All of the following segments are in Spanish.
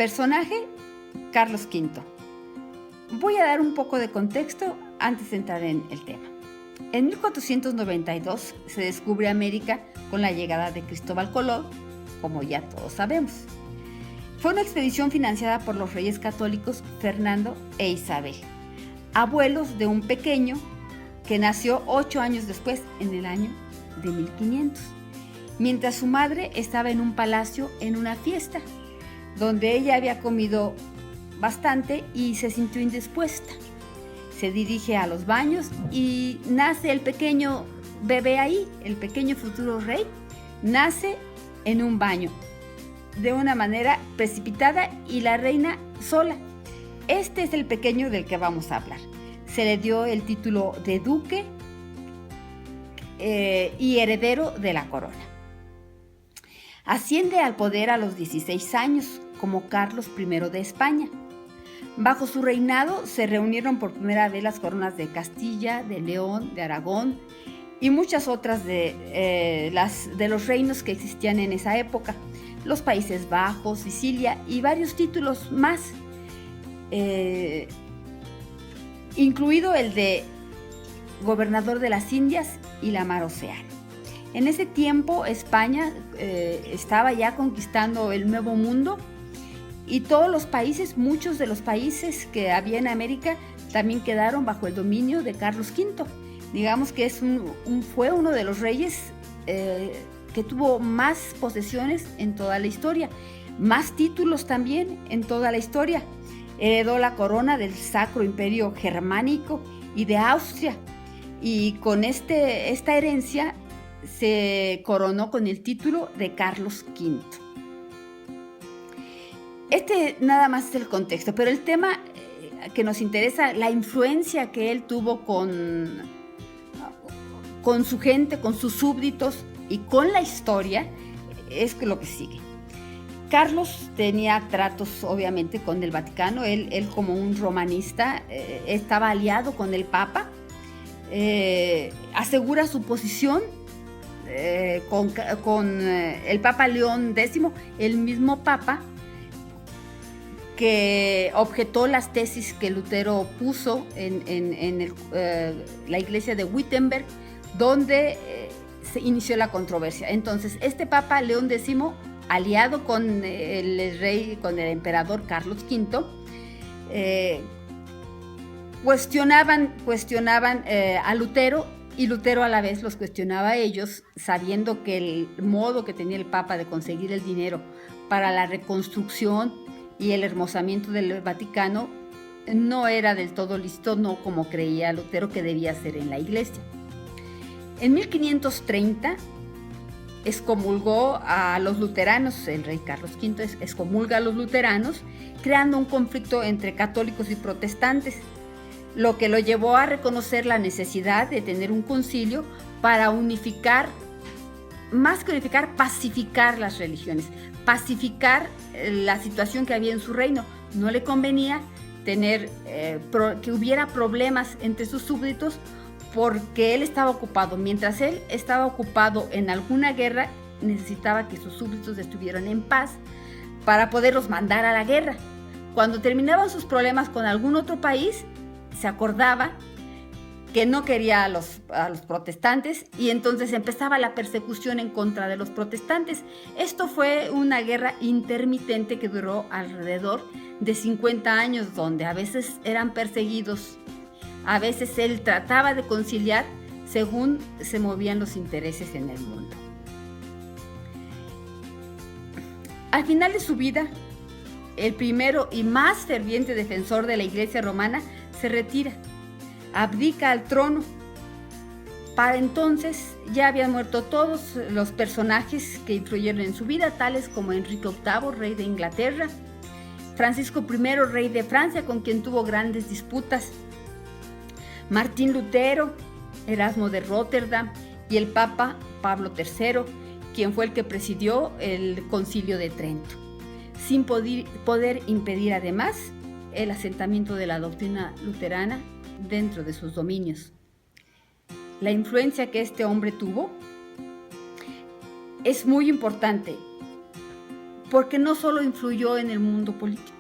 Personaje, Carlos V. Voy a dar un poco de contexto antes de entrar en el tema. En 1492 se descubre América con la llegada de Cristóbal Colón, como ya todos sabemos. Fue una expedición financiada por los reyes católicos Fernando e Isabel, abuelos de un pequeño que nació 8 años después, en el año de 1500, mientras su madre estaba en un palacio en una fiesta, donde ella había comido bastante y se sintió indispuesta. Se dirige a los baños y nace el pequeño bebé ahí, el pequeño futuro rey, nace en un baño de una manera precipitada y la reina sola. Este es el pequeño del que vamos a hablar. Se le dio el título de duque y heredero de la corona. Asciende al poder a los 16 años como Carlos I de España. Bajo su reinado se reunieron por primera vez las coronas de Castilla, de León, de Aragón y muchas otras de los reinos que existían en esa época, los Países Bajos, Sicilia y varios títulos más, incluido el de gobernador de las Indias y la Mar Océano. En ese tiempo España estaba ya conquistando el Nuevo Mundo y todos los países, muchos de los países que había en América también quedaron bajo el dominio de Carlos V. Digamos que fue uno de los reyes que tuvo más posesiones en toda la historia, más títulos también en toda la historia. Heredó la corona del Sacro Imperio Germánico y de Austria, y con esta herencia se coronó con el título de Carlos V. Este nada más es el contexto, pero el tema que nos interesa, la influencia que él tuvo con su gente, con sus súbditos y con la historia, es lo que sigue. Carlos tenía tratos obviamente con el Vaticano. Él como un romanista estaba aliado con el Papa, asegura su posición con el Papa León X, el mismo Papa que objetó las tesis que Lutero puso en la iglesia de Wittenberg, donde se inició la controversia. Entonces, este Papa León X, aliado con el rey, con el emperador Carlos V, cuestionaban a Lutero, y Lutero a la vez los cuestionaba a ellos, sabiendo que el modo que tenía el Papa de conseguir el dinero para la reconstrucción y el hermosamiento del Vaticano no era del todo listo, no como creía Lutero que debía ser en la iglesia. En 1530 excomulgó a los luteranos, el rey Carlos V excomulga a los luteranos, creando un conflicto entre católicos y protestantes, lo que lo llevó a reconocer la necesidad de tener un concilio para unificar, más que unificar, pacificar las religiones, pacificar la situación que había en su reino. No le convenía tener que hubiera problemas entre sus súbditos, porque él estaba ocupado. Mientras él estaba ocupado en alguna guerra, necesitaba que sus súbditos estuvieran en paz para poderlos mandar a la guerra. Cuando terminaban sus problemas con algún otro país, se acordaba que no quería a los protestantes, y entonces empezaba la persecución en contra de los protestantes. Esto fue una guerra intermitente que duró alrededor de 50 años, donde a veces eran perseguidos, a veces él trataba de conciliar según se movían los intereses en el mundo. Al final de su vida, el primero y más ferviente defensor de la Iglesia romana se retira, abdica al trono. Para entonces ya habían muerto todos los personajes que influyeron en su vida, tales como Enrique VIII, rey de Inglaterra, Francisco I, rey de Francia, con quien tuvo grandes disputas, Martín Lutero, Erasmo de Róterdam y el Papa Pablo III, quien fue el que presidió el Concilio de Trento, sin poder impedir además el asentamiento de la doctrina luterana dentro de sus dominios. La influencia que este hombre tuvo es muy importante. porque no solo influyó en el mundo político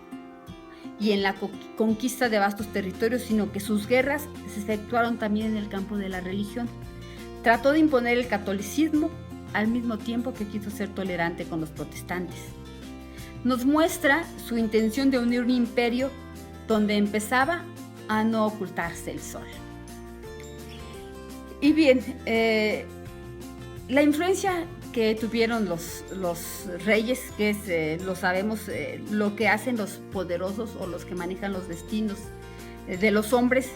y en la conquista de vastos territorios, sino que sus guerras se efectuaron también en el campo de la religión. Trató de imponer el catolicismo al mismo tiempo que quiso ser tolerante con los protestantes. Nos muestra su intención de unir un imperio donde empezaba a no ocultarse el sol. Y bien, la influencia que tuvieron los reyes, que es, lo sabemos, lo que hacen los poderosos o los que manejan los destinos de los hombres,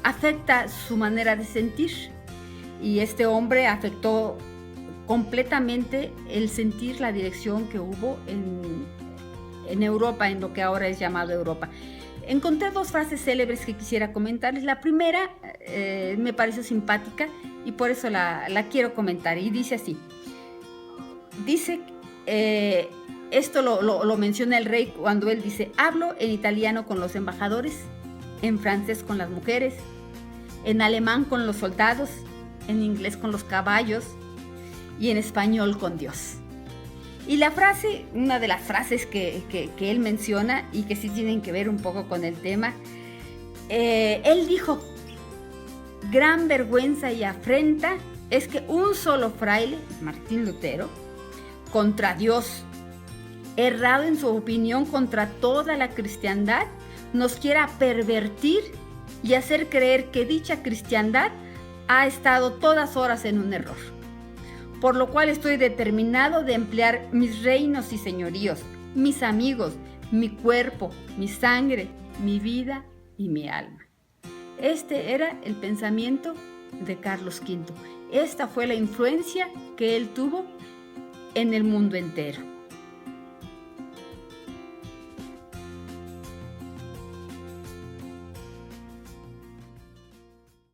afecta su manera de sentir. Y este hombre afectó completamente el sentir, la dirección que hubo en Europa, en lo que ahora es llamado Europa. Encontré dos frases célebres que quisiera comentarles. La primera me pareció simpática y por eso la quiero comentar, y dice así. Dice, esto lo menciona el rey cuando él dice: hablo en italiano con los embajadores, en francés con las mujeres, en alemán con los soldados, en inglés con los caballos y en español con Dios. Y la frase, una de las frases que él menciona y que sí tienen que ver un poco con el tema, él dijo: gran vergüenza y afrenta es que un solo fraile, Martín Lutero, contra Dios, errado en su opinión contra toda la cristiandad, nos quiera pervertir y hacer creer que dicha cristiandad ha estado todas horas en un error. Por lo cual estoy determinado de emplear mis reinos y señoríos, mis amigos, mi cuerpo, mi sangre, mi vida y mi alma. Este era el pensamiento de Carlos V. Esta fue la influencia que él tuvo en el mundo entero.